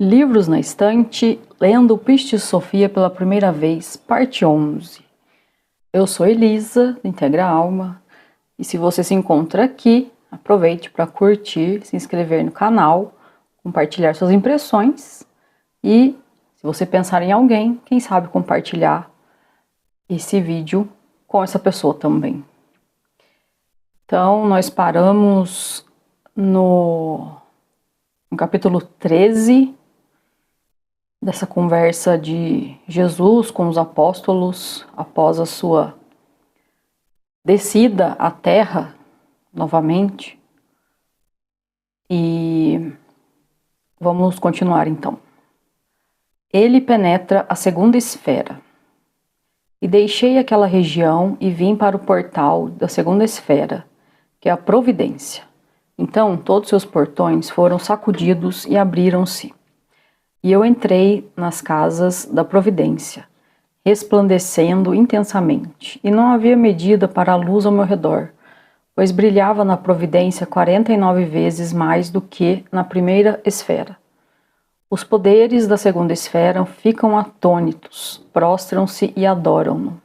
Livros na estante, lendo o Pistis Sophia pela primeira vez, parte 11. Eu sou Elisa, do Integra Alma, e se você se encontra aqui, aproveite para curtir, se inscrever no canal, compartilhar suas impressões e, se você pensar em alguém, quem sabe compartilhar esse vídeo com essa pessoa também. Então, nós paramos no capítulo 13, dessa conversa de Jesus com os apóstolos após a sua descida à terra novamente. E vamos continuar então. Ele penetra a segunda esfera. E deixei aquela região e vim para o portal da segunda esfera, que é a providência. Então todos seus portões foram sacudidos e abriram-se. E eu entrei nas casas da providência, resplandecendo intensamente, e não havia medida para a luz ao meu redor, pois brilhava na providência 49 vezes mais do que na primeira esfera. Os poderes da segunda esfera ficam atônitos, prostram-se e adoram-no.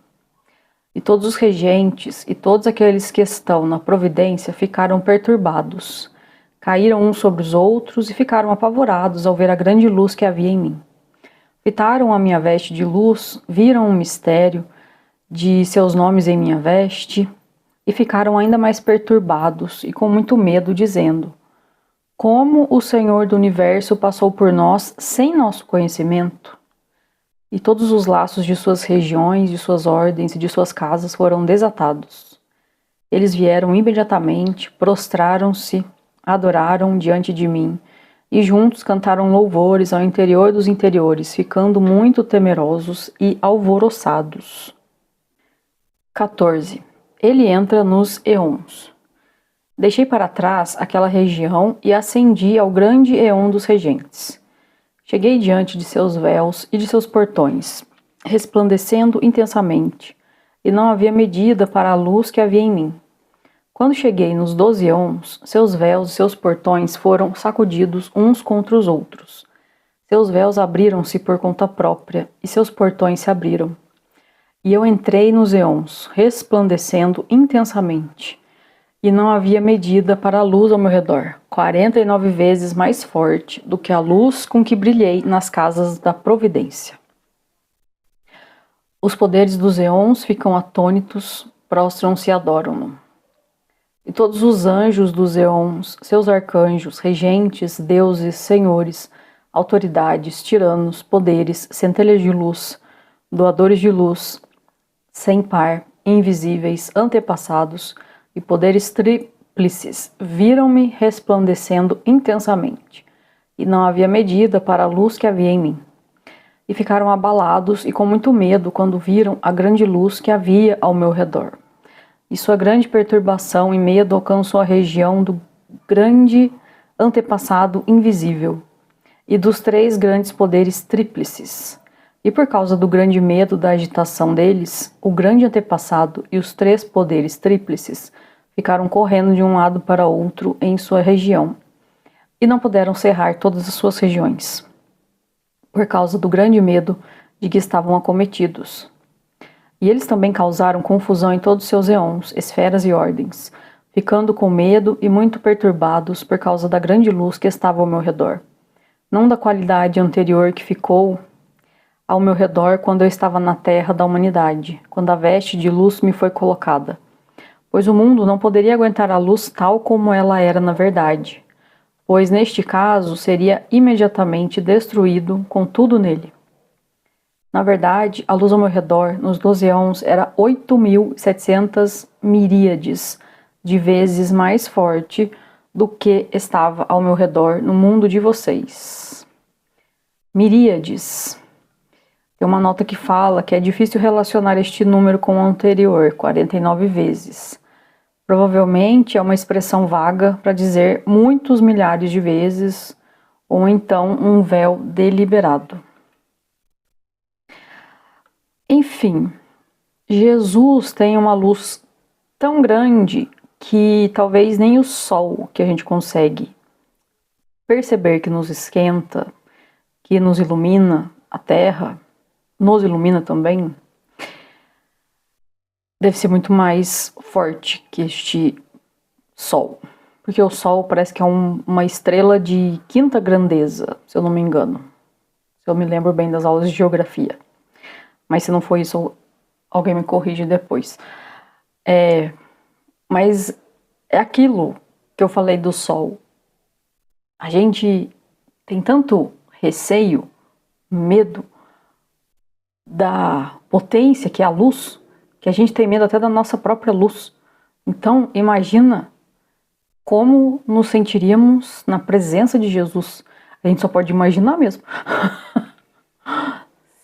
E todos os regentes e todos aqueles que estão na providência ficaram perturbados. Caíram uns sobre os outros e ficaram apavorados ao ver a grande luz que havia em mim. Fitaram a minha veste de luz, viram o mistério de seus nomes em minha veste e ficaram ainda mais perturbados e com muito medo, dizendo: como o Senhor do Universo passou por nós sem nosso conhecimento? E todos os laços de suas regiões, de suas ordens e de suas casas foram desatados. Eles vieram imediatamente, prostraram-se, adoraram diante de mim, e juntos cantaram louvores ao interior dos interiores, ficando muito temerosos e alvoroçados. 14. Ele entra nos eons. Deixei para trás aquela região e ascendi ao grande eon dos regentes. Cheguei diante de seus véus e de seus portões, resplandecendo intensamente, e não havia medida para a luz que havia em mim. Quando cheguei nos 12 eons, seus véus e seus portões foram sacudidos uns contra os outros. Seus véus abriram-se por conta própria, e seus portões se abriram. E eu entrei nos eons, resplandecendo intensamente, e não havia medida para a luz ao meu redor, 49 vezes mais forte do que a luz com que brilhei nas casas da providência. Os poderes dos eons ficam atônitos, prostram-se e adoram-no. E todos os anjos dos eons, seus arcanjos, regentes, deuses, senhores, autoridades, tiranos, poderes, centelhas de luz, doadores de luz, sem par, invisíveis, antepassados e poderes tríplices, viram-me resplandecendo intensamente, e não havia medida para a luz que havia em mim. E ficaram abalados e com muito medo quando viram a grande luz que havia ao meu redor. E sua grande perturbação e medo alcançou a região do grande antepassado invisível e dos 3 grandes poderes tríplices. E por causa do grande medo da agitação deles, o grande antepassado e os 3 poderes tríplices ficaram correndo de um lado para outro em sua região e não puderam cerrar todas as suas regiões, por causa do grande medo de que estavam acometidos. E eles também causaram confusão em todos seus eons, esferas e ordens, ficando com medo e muito perturbados por causa da grande luz que estava ao meu redor. Não da qualidade anterior que ficou ao meu redor quando eu estava na terra da humanidade, quando a veste de luz me foi colocada, pois o mundo não poderia aguentar a luz tal como ela era na verdade, pois neste caso seria imediatamente destruído com tudo nele. Na verdade, a luz ao meu redor, nos 12 eons, era 8.700 miríades de vezes mais forte do que estava ao meu redor no mundo de vocês. Miríades. Tem uma nota que fala que é difícil relacionar este número com o anterior, 49 vezes. Provavelmente é uma expressão vaga para dizer muitos milhares de vezes, ou então um véu deliberado. Enfim, Jesus tem uma luz tão grande que talvez nem o sol que a gente consegue perceber que nos esquenta, que nos ilumina, a Terra nos ilumina também, deve ser muito mais forte que este Sol. Porque o Sol parece que é uma estrela de quinta grandeza, se eu não me engano. Se eu me lembro bem das aulas de geografia. Mas se não for isso, alguém me corrige depois. Mas é aquilo que eu falei do Sol. A gente tem tanto receio, medo da potência que é a luz, que a gente tem medo até da nossa própria luz. Então, imagina como nos sentiríamos na presença de Jesus. A gente só pode imaginar mesmo.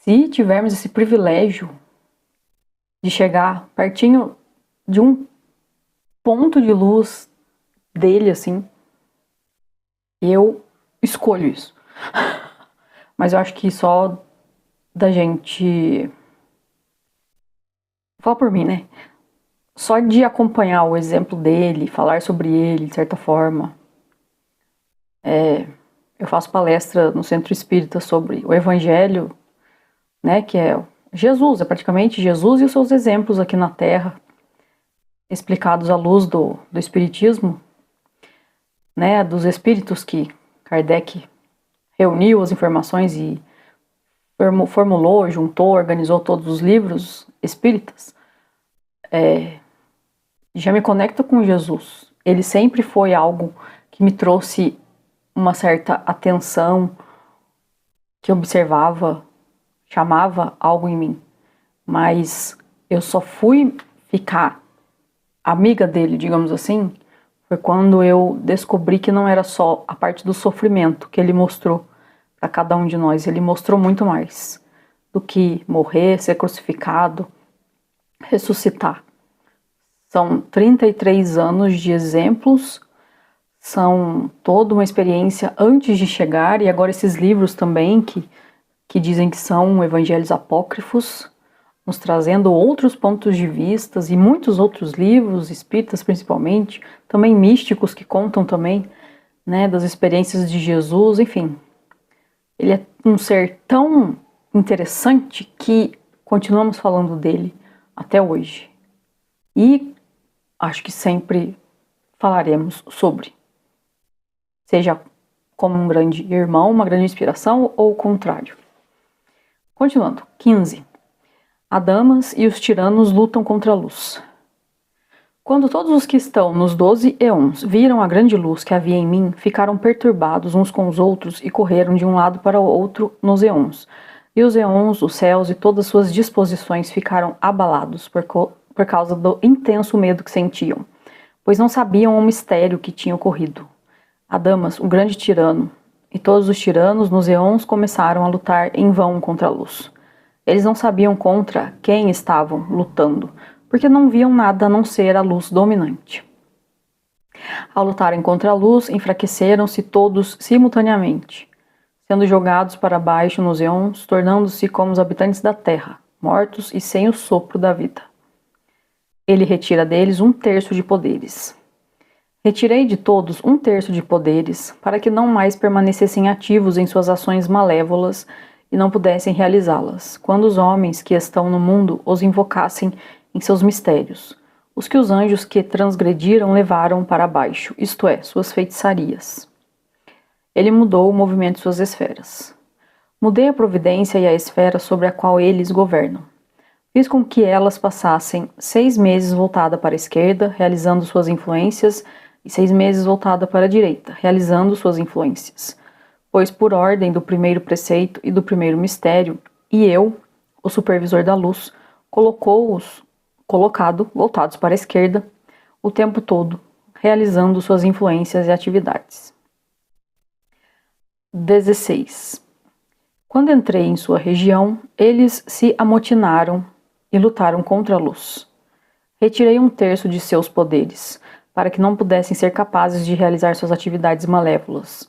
Se tivermos esse privilégio de chegar pertinho de um ponto de luz dele, assim, eu escolho isso. Mas eu acho que só da gente... Vou falar por mim, né? Só de acompanhar o exemplo dele, falar sobre ele, de certa forma. Eu faço palestra no Centro Espírita sobre o Evangelho, né? Que é Jesus, é praticamente Jesus e os seus exemplos aqui na Terra, explicados à luz do Espiritismo, né? Dos espíritos que Kardec reuniu as informações e formulou, juntou, organizou todos os livros espíritas. Já me conecta com Jesus. Ele sempre foi algo que me trouxe uma certa atenção, que observava, chamava algo em mim. Mas eu só fui ficar amiga dele, digamos assim, foi quando eu descobri que não era só a parte do sofrimento que ele mostrou para cada um de nós. Ele mostrou muito mais do que morrer, ser crucificado, ressuscitar. São 33 anos de exemplos, são toda uma experiência antes de chegar, e agora esses livros também que dizem que são evangelhos apócrifos, nos trazendo outros pontos de vista, e muitos outros livros, espíritas principalmente, também místicos que contam também, né, das experiências de Jesus, enfim. Ele é um ser tão interessante que continuamos falando dele até hoje. E acho que sempre falaremos sobre. Seja como um grande irmão, uma grande inspiração, ou o contrário. Continuando. 15. Adamas e os tiranos lutam contra a luz. Quando todos os que estão nos 12 eons viram a grande luz que havia em mim, ficaram perturbados uns com os outros e correram de um lado para o outro nos eons. E os eons, os céus e todas suas disposições ficaram abalados por causa do intenso medo que sentiam, pois não sabiam o mistério que tinha ocorrido. Adamas, o grande tirano, e todos os tiranos nos eons começaram a lutar em vão contra a luz. Eles não sabiam contra quem estavam lutando, porque não viam nada a não ser a luz dominante. Ao lutarem contra a luz, enfraqueceram-se todos simultaneamente, sendo jogados para baixo nos eons, tornando-se como os habitantes da terra, mortos e sem o sopro da vida. Ele retira deles 1/3 de poderes. Retirei de todos 1/3 de poderes, para que não mais permanecessem ativos em suas ações malévolas e não pudessem realizá-las, quando os homens que estão no mundo os invocassem em seus mistérios, os que os anjos que transgrediram levaram para baixo, isto é, suas feitiçarias. Ele mudou o movimento de suas esferas. Mudei a providência e a esfera sobre a qual eles governam. Fiz com que elas passassem 6 meses voltada para a esquerda, realizando suas influências, e 6 meses voltada para a direita, realizando suas influências. Pois por ordem do primeiro preceito e do primeiro mistério, e eu, o supervisor da luz, colocado, voltados para a esquerda, o tempo todo, realizando suas influências e atividades. 16. Quando entrei em sua região, eles se amotinaram e lutaram contra a luz. Retirei 1/3 de seus poderes, para que não pudessem ser capazes de realizar suas atividades malévolas.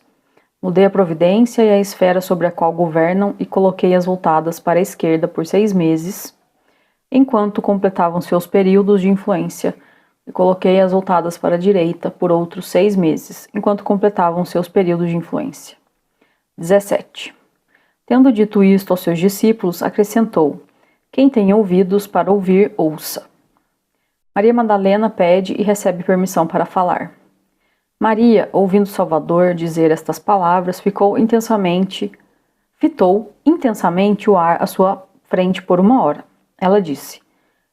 Mudei a providência e a esfera sobre a qual governam e coloquei-as voltadas para a esquerda por 6 meses, enquanto completavam seus períodos de influência, e coloquei-as voltadas para a direita por outros 6 meses, enquanto completavam seus períodos de influência. 17. Tendo dito isto aos seus discípulos, acrescentou: Quem tem ouvidos para ouvir, ouça. Maria Madalena pede e recebe permissão para falar. Maria, ouvindo Salvador dizer estas palavras, fitou intensamente o ar à sua frente por 1 hora. Ela disse: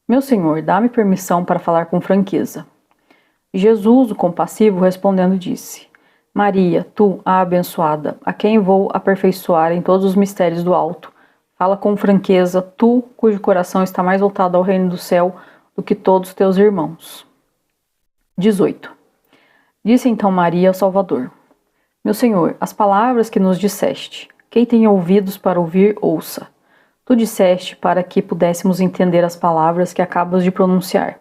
Meu Senhor, dá-me permissão para falar com franqueza. Jesus, o compassivo, respondendo, disse: Maria, tu, a abençoada, a quem vou aperfeiçoar em todos os mistérios do alto, fala com franqueza, tu, cujo coração está mais voltado ao reino do céu do que todos teus irmãos. 18. Disse então Maria ao Salvador: Meu Senhor, as palavras que nos disseste, quem tem ouvidos para ouvir, ouça. Tu disseste para que pudéssemos entender as palavras que acabas de pronunciar.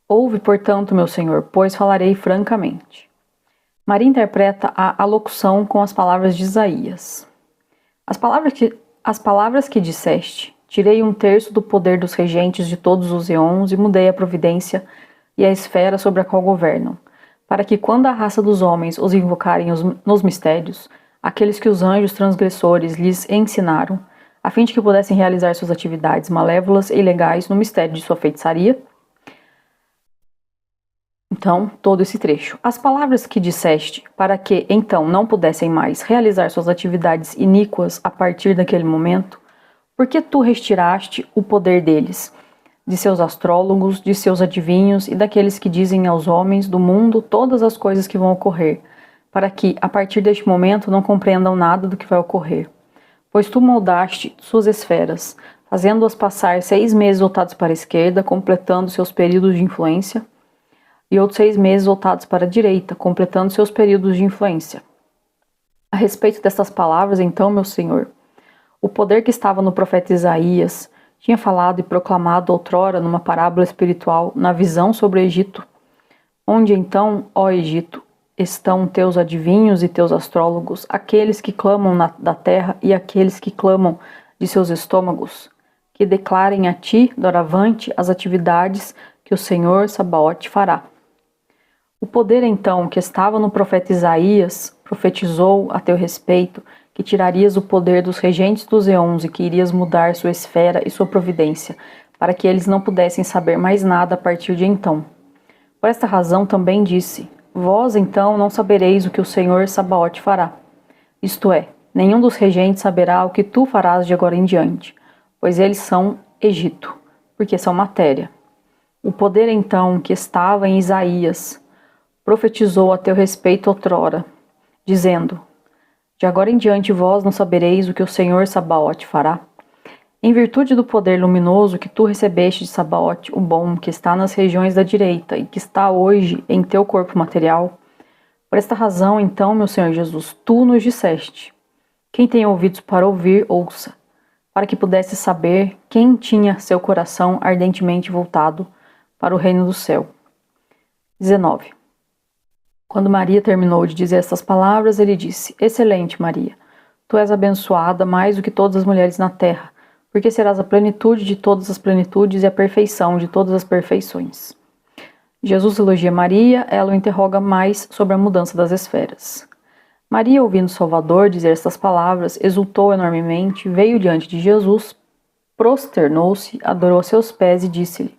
Ouve, portanto, meu Senhor, pois falarei francamente. Maria interpreta a alocução com as palavras de Isaías. As palavras que disseste, tirei 1/3 do poder dos regentes de todos os eons e mudei a providência e a esfera sobre a qual governam, para que quando a raça dos homens os invocarem nos mistérios, aqueles que os anjos transgressores lhes ensinaram, a fim de que pudessem realizar suas atividades malévolas e ilegais no mistério de sua feitiçaria. Então, todo esse trecho. As palavras que disseste, para que, então, não pudessem mais realizar suas atividades iníquas a partir daquele momento, porque tu retiraste o poder deles, de seus astrólogos, de seus adivinhos e daqueles que dizem aos homens do mundo todas as coisas que vão ocorrer, para que, a partir deste momento, não compreendam nada do que vai ocorrer. Pois tu moldaste suas esferas, fazendo-as passar 6 meses voltados para a esquerda, completando seus períodos de influência, e outros 6 meses voltados para a direita, completando seus períodos de influência. A respeito destas palavras, então, meu Senhor, o poder que estava no profeta Isaías tinha falado e proclamado outrora numa parábola espiritual, na visão sobre o Egito, onde então, ó Egito, estão teus adivinhos e teus astrólogos, aqueles que clamam da terra e aqueles que clamam de seus estômagos, que declarem a ti, doravante, as atividades que o Senhor Sabaote fará. O poder, então, que estava no profeta Isaías, profetizou a teu respeito que tirarias o poder dos regentes dos eons e que irias mudar sua esfera e sua providência, para que eles não pudessem saber mais nada a partir de então. Por esta razão também disse: Vós, então, não sabereis o que o Senhor Sabaote fará. Isto é, nenhum dos regentes saberá o que tu farás de agora em diante, pois eles são Egito, porque são matéria. O poder, então, que estava em Isaías, profetizou a teu respeito outrora, dizendo: De agora em diante vós não sabereis o que o Senhor Sabaote fará. Em virtude do poder luminoso que tu recebeste de Sabaote, o bom, que está nas regiões da direita e que está hoje em teu corpo material, por esta razão, então, meu Senhor Jesus, tu nos disseste: Quem tem ouvidos para ouvir, ouça, para que pudesse saber quem tinha seu coração ardentemente voltado para o reino do céu. 19. Quando Maria terminou de dizer estas palavras, ele disse: Excelente, Maria, tu és abençoada mais do que todas as mulheres na terra, porque serás a plenitude de todas as plenitudes e a perfeição de todas as perfeições. Jesus elogia Maria, ela o interroga mais sobre a mudança das esferas. Maria, ouvindo Salvador dizer estas palavras, exultou enormemente, veio diante de Jesus, prosternou-se, adorou a seus pés e disse-lhe: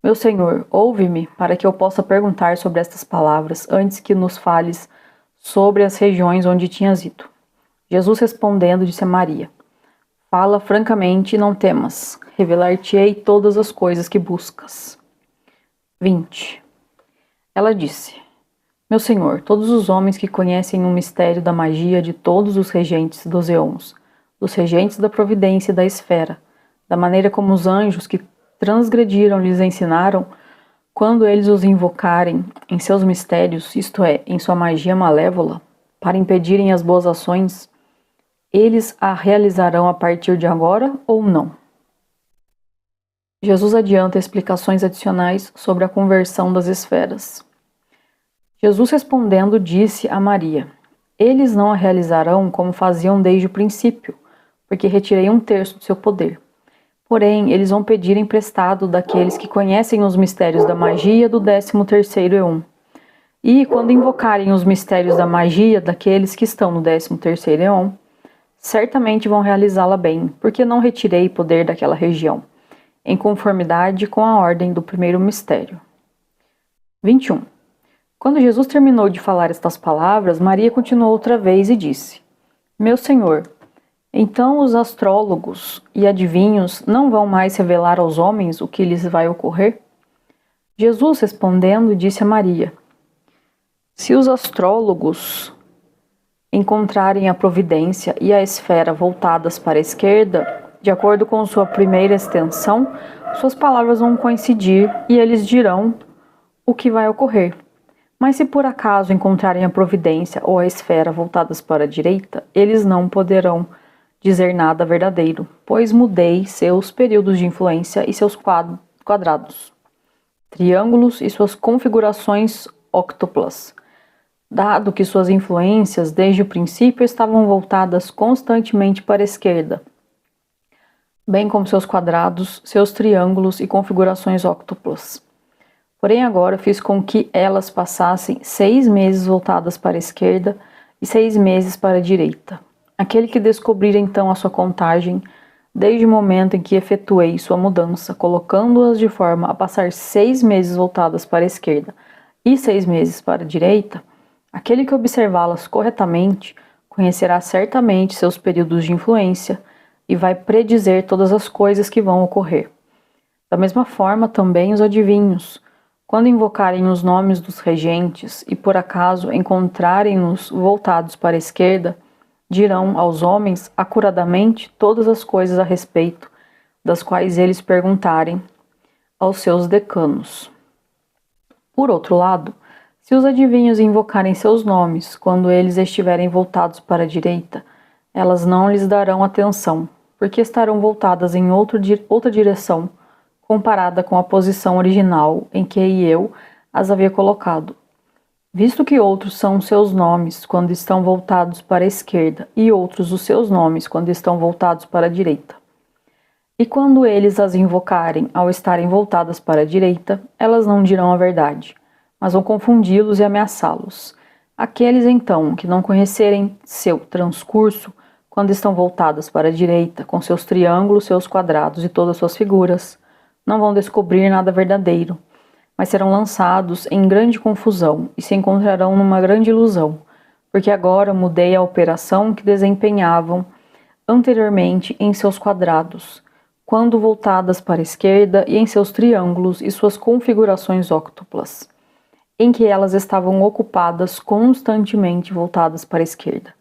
Meu Senhor, ouve-me, para que eu possa perguntar sobre estas palavras, antes que nos fales sobre as regiões onde tinhas ido. Jesus respondendo disse a Maria: Fala francamente e não temas, revelar-te-ei todas as coisas que buscas. 20. Ela disse: Meu Senhor, todos os homens que conhecem o mistério da magia de todos os regentes dos eons, dos regentes da providência e da esfera, da maneira como os anjos que transgrediram lhes ensinaram, quando eles os invocarem em seus mistérios, isto é, em sua magia malévola, para impedirem as boas ações, eles a realizarão a partir de agora ou não? Jesus adianta explicações adicionais sobre a conversão das esferas. Jesus respondendo disse a Maria: Eles não a realizarão como faziam desde o princípio, porque retirei 1/3 do seu poder. Porém, eles vão pedir emprestado daqueles que conhecem os mistérios da magia do 13º eon. E, quando invocarem os mistérios da magia daqueles que estão no 13º eon, certamente vão realizá-la bem, porque não retirei poder daquela região, em conformidade com a ordem do primeiro mistério. 21. Quando Jesus terminou de falar estas palavras, Maria continuou outra vez e disse: Meu Senhor, então os astrólogos e adivinhos não vão mais revelar aos homens o que lhes vai ocorrer? Jesus, respondendo, disse a Maria: Se os astrólogos encontrarem a providência e a esfera voltadas para a esquerda, de acordo com sua primeira extensão, suas palavras vão coincidir e eles dirão o que vai ocorrer. Mas se por acaso encontrarem a providência ou a esfera voltadas para a direita, eles não poderão dizer nada verdadeiro, pois mudei seus períodos de influência e seus quadrados, triângulos e suas configurações óctuplas, dado que suas influências desde o princípio estavam voltadas constantemente para a esquerda, bem como seus quadrados, seus triângulos e configurações óctuplas. Porém agora fiz com que elas passassem 6 meses voltadas para a esquerda e 6 meses para a direita. Aquele que descobrir então a sua contagem, desde o momento em que efetuei sua mudança, colocando-as de forma a passar 6 meses voltadas para a esquerda e 6 meses para a direita, aquele que observá-las corretamente conhecerá certamente seus períodos de influência e vai predizer todas as coisas que vão ocorrer. Da mesma forma também os adivinhos, quando invocarem os nomes dos regentes e por acaso encontrarem-nos voltados para a esquerda, dirão aos homens acuradamente todas as coisas a respeito das quais eles perguntarem aos seus decanos. Por outro lado, se os adivinhos invocarem seus nomes quando eles estiverem voltados para a direita, elas não lhes darão atenção, porque estarão voltadas em outra direção, comparada com a posição original em que eu as havia colocado. Visto que outros são seus nomes quando estão voltados para a esquerda e outros os seus nomes quando estão voltados para a direita. E quando eles as invocarem ao estarem voltadas para a direita, elas não dirão a verdade, mas vão confundi-los e ameaçá-los. Aqueles, então, que não conhecerem seu transcurso, quando estão voltadas para a direita, com seus triângulos, seus quadrados e todas suas figuras, não vão descobrir nada verdadeiro, mas serão lançados em grande confusão e se encontrarão numa grande ilusão, porque agora mudei a operação que desempenhavam anteriormente em seus quadrados, quando voltadas para a esquerda, e em seus triângulos e suas configurações óctuplas, em que elas estavam ocupadas constantemente voltadas para a esquerda.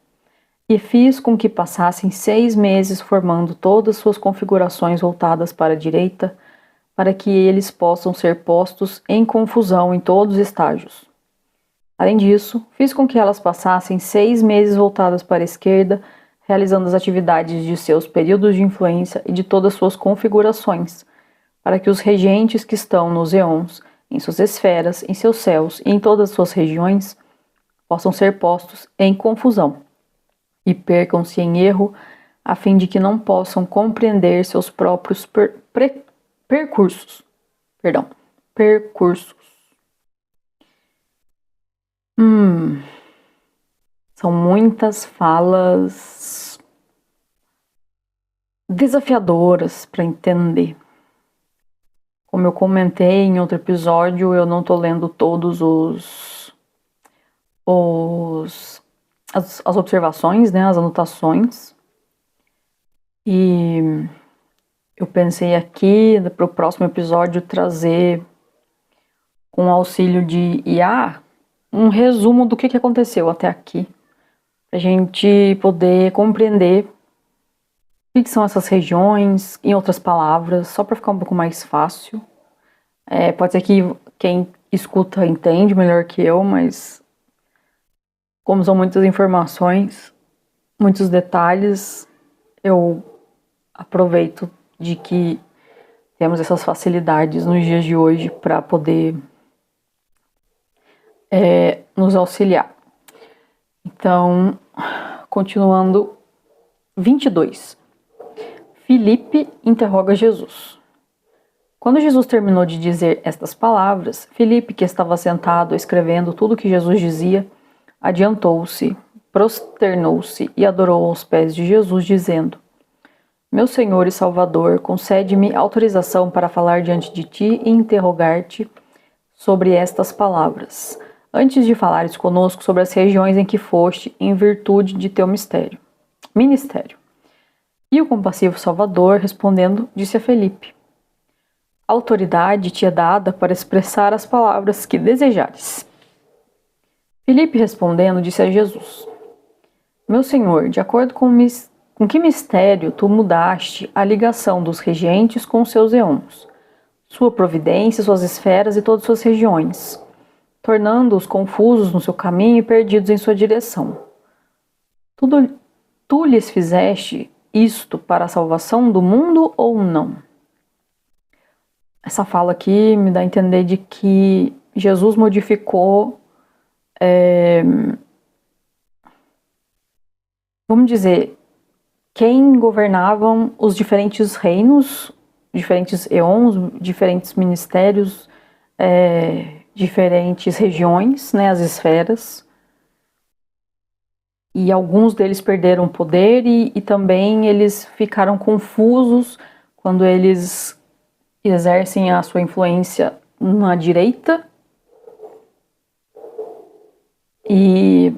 E fiz com que passassem 6 meses formando todas suas configurações voltadas para a direita, para que eles possam ser postos em confusão em todos os estágios. Além disso, fiz com que elas passassem 6 meses voltadas para a esquerda, realizando as atividades de seus períodos de influência e de todas suas configurações, para que os regentes que estão nos eons, em suas esferas, em seus céus e em todas as suas regiões, possam ser postos em confusão e percam-se em erro, a fim de que não possam compreender seus próprios percursos. São muitas falas desafiadoras para entender. Como eu comentei em outro episódio, eu não estou lendo todos as observações, né, as anotações. E eu pensei aqui, para o próximo episódio, trazer, com o auxílio de IA, um resumo do que aconteceu até aqui, para a gente poder compreender o que são essas regiões, em outras palavras, só para ficar um pouco mais fácil. Pode ser que quem escuta entende melhor que eu, mas como são muitas informações, muitos detalhes, eu aproveito de que temos essas facilidades nos dias de hoje para poder nos auxiliar. Então, continuando, 22. Filipe interroga Jesus. Quando Jesus terminou de dizer estas palavras, Filipe, que estava sentado escrevendo tudo o que Jesus dizia, adiantou-se, prosternou-se e adorou aos pés de Jesus, dizendo: Meu Senhor e Salvador, concede-me autorização para falar diante de ti e interrogar-te sobre estas palavras, antes de falares conosco sobre as regiões em que foste, em virtude de teu ministério. E o compassivo Salvador, respondendo, disse a Felipe: Autoridade te é dada para expressar as palavras que desejares. Felipe, respondendo, disse a Jesus: Meu Senhor, de acordo com que mistério tu mudaste a ligação dos regentes com seus eons, sua providência, suas esferas e todas suas regiões, tornando-os confusos no seu caminho e perdidos em sua direção. Tu lhes fizeste isto para a salvação do mundo ou não? Essa fala aqui me dá a entender de que Jesus modificou, vamos dizer, quem governavam os diferentes reinos, diferentes eons, diferentes ministérios, diferentes regiões, né, as esferas. E alguns deles perderam poder e também eles ficaram confusos quando eles exercem a sua influência na direita. E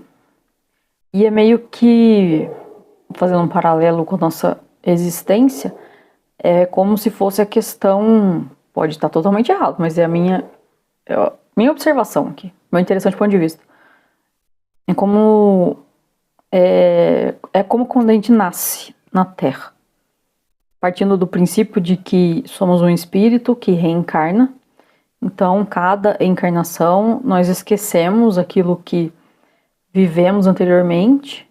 é meio que, fazendo um paralelo com a nossa existência, é como se fosse a questão, pode estar totalmente errado, mas é a minha observação aqui, meu interessante ponto de vista. É como quando a gente nasce na Terra, partindo do princípio de que somos um espírito que reencarna. Então, cada encarnação, nós esquecemos aquilo que vivemos anteriormente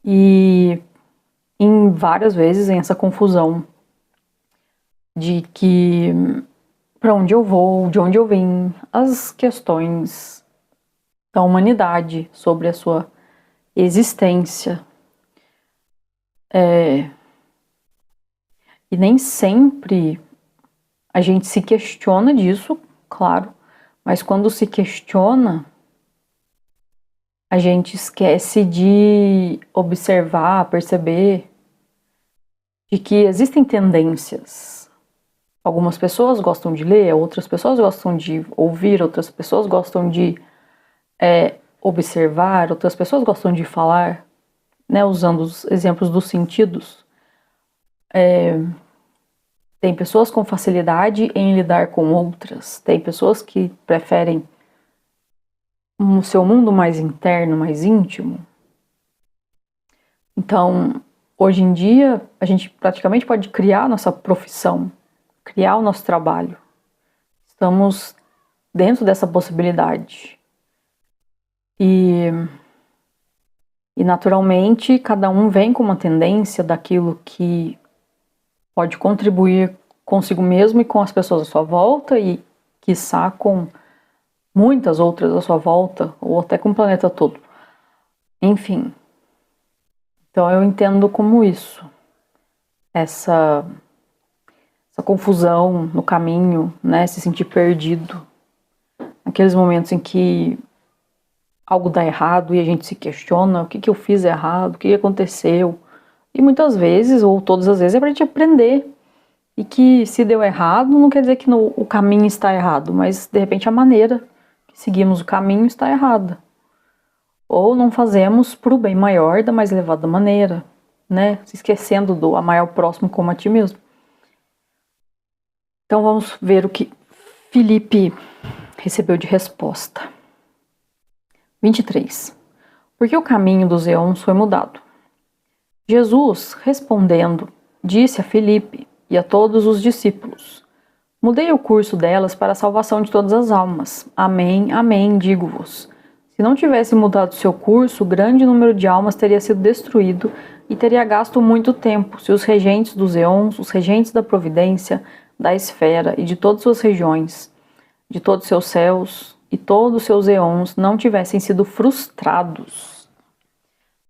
e em várias vezes em essa confusão de que para onde eu vou, de onde eu vim, as questões da humanidade sobre a sua existência. E nem sempre a gente se questiona disso, claro, mas quando se questiona, a gente esquece de observar, perceber de que existem tendências. Algumas pessoas gostam de ler, outras pessoas gostam de ouvir, outras pessoas gostam de observar, outras pessoas gostam de falar, né, usando os exemplos dos sentidos. Tem pessoas com facilidade em lidar com outras, tem pessoas que preferem o seu mundo mais interno, mais íntimo. Então, hoje em dia, a gente praticamente pode criar a nossa profissão, criar o nosso trabalho. Estamos dentro dessa possibilidade. E naturalmente, cada um vem com uma tendência daquilo que pode contribuir consigo mesmo e com as pessoas à sua volta e, quiçá, com muitas outras à sua volta, ou até com o planeta todo. Enfim. Então eu entendo como isso. Essa confusão no caminho, né? Se sentir perdido. Aqueles momentos em que algo dá errado e a gente se questiona: o que eu fiz errado? O que aconteceu? E muitas vezes, ou todas as vezes, é pra gente aprender. E que se deu errado, não quer dizer que o caminho está errado, mas de repente a maneira que seguimos o caminho está errada. Ou não fazemos para o bem maior da mais elevada maneira, né? Se esquecendo do amar ao próximo como a ti mesmo. Então vamos ver o que Felipe recebeu de resposta. 23. Porque o caminho dos eons foi mudado. Jesus, respondendo, disse a Felipe e a todos os discípulos: Mudei o curso delas para a salvação de todas as almas. Amém, amém, digo-vos. Se não tivesse mudado seu curso, grande número de almas teria sido destruído e teria gasto muito tempo se os regentes dos eons, os regentes da providência, da esfera e de todas suas regiões, de todos seus céus e todos seus eons não tivessem sido frustrados.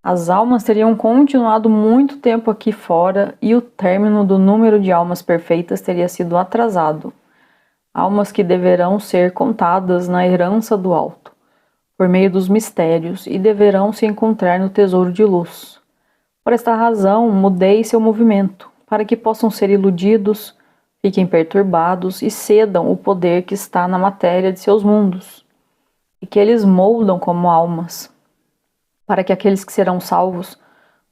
As almas teriam continuado muito tempo aqui fora e o término do número de almas perfeitas teria sido atrasado. Almas que deverão ser contadas na herança do alto. por meio dos mistérios e deverão se encontrar no tesouro de luz. Por esta razão, mudei seu movimento, para que possam ser iludidos, fiquem perturbados e cedam o poder que está na matéria de seus mundos, e que eles moldam como almas, para que aqueles que serão salvos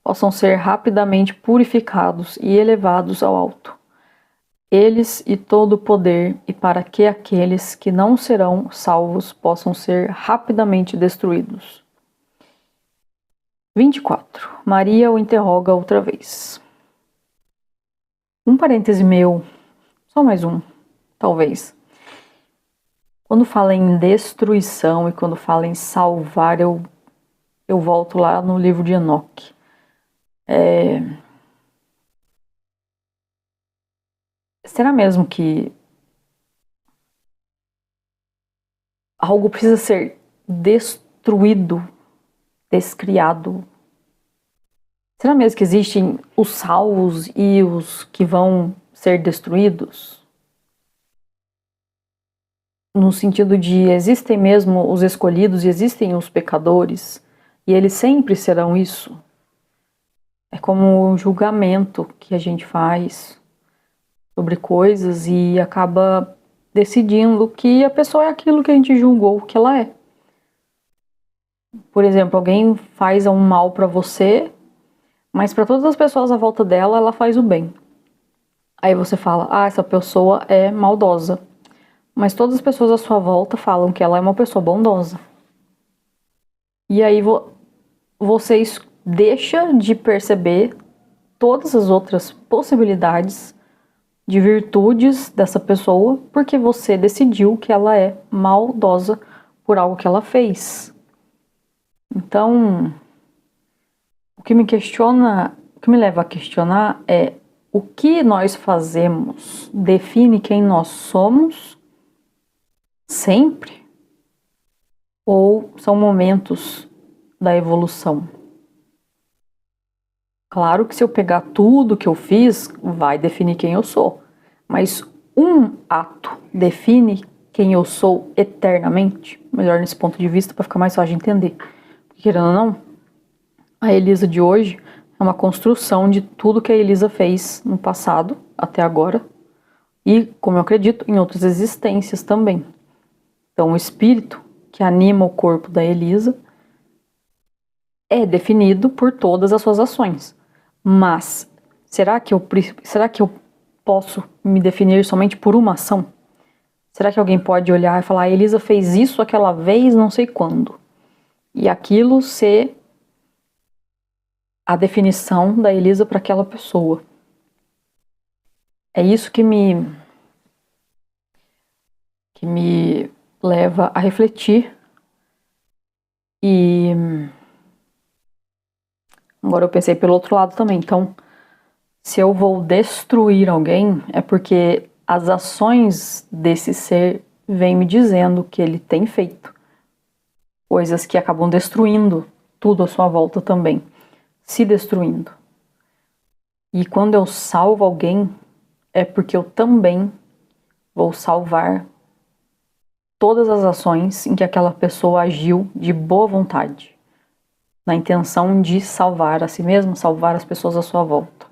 possam ser rapidamente purificados e elevados ao alto. Eles e todo o poder, e para que aqueles que não serão salvos possam ser rapidamente destruídos. 24. Maria o interroga outra vez. Um parêntese meu, só mais um, talvez. Quando fala em destruição e quando fala em salvar, eu volto lá no livro de Enoque. Será mesmo que algo precisa ser destruído, descriado? Será mesmo que existem os salvos e os que vão ser destruídos? No sentido de existem mesmo os escolhidos e existem os pecadores, e eles sempre serão isso? É como um julgamento que a gente faz sobre coisas e acaba decidindo que a pessoa é aquilo que a gente julgou que ela é. Por exemplo, alguém faz um mal para você, mas para todas as pessoas à volta dela, ela faz o bem. Aí você fala, essa pessoa é maldosa. Mas todas as pessoas à sua volta falam que ela é uma pessoa bondosa. E aí você deixa de perceber todas as outras possibilidades de virtudes dessa pessoa, porque você decidiu que ela é maldosa por algo que ela fez. Então, o que me leva a questionar é o que nós fazemos define quem nós somos sempre? Ou são momentos da evolução? Claro que se eu pegar tudo que eu fiz, vai definir quem eu sou. Mas um ato define quem eu sou eternamente? Melhor nesse ponto de vista, para ficar mais fácil de entender. Porque, querendo ou não, a Elisa de hoje é uma construção de tudo que a Elisa fez no passado, até agora. E, como eu acredito, em outras existências também. Então, o espírito que anima o corpo da Elisa é definido por todas as suas ações. Mas, será que eu posso me definir somente por uma ação? Será que alguém pode olhar e falar, a Elisa fez isso aquela vez, não sei quando, e aquilo ser a definição da Elisa para aquela pessoa? É isso que me leva a refletir. E agora eu pensei pelo outro lado também. Então, se eu vou destruir alguém, é porque as ações desse ser vêm me dizendo que ele tem feito coisas que acabam destruindo tudo à sua volta também, se destruindo. E quando eu salvo alguém, é porque eu também vou salvar todas as ações em que aquela pessoa agiu de boa vontade, na intenção de salvar a si mesmo, salvar as pessoas à sua volta.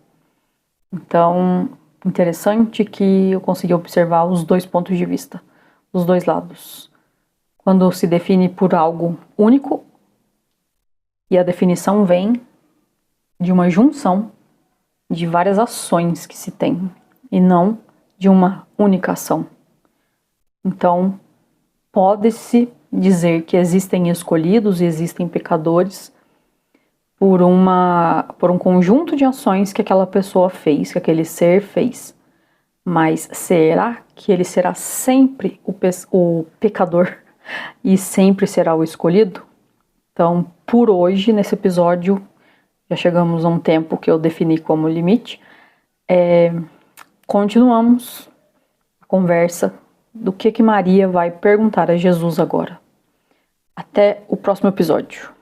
Então, interessante que eu consegui observar os dois pontos de vista, dos dois lados. Quando se define por algo único, e a definição vem de uma junção de várias ações que se tem, e não de uma única ação. Então, pode-se dizer que existem escolhidos e existem pecadores por um conjunto de ações que aquela pessoa fez, que aquele ser fez. Mas será que ele será sempre o pecador e sempre será o escolhido? Então, por hoje, nesse episódio, já chegamos a um tempo que eu defini como limite. Continuamos a conversa do que Maria vai perguntar a Jesus agora. Até o próximo episódio.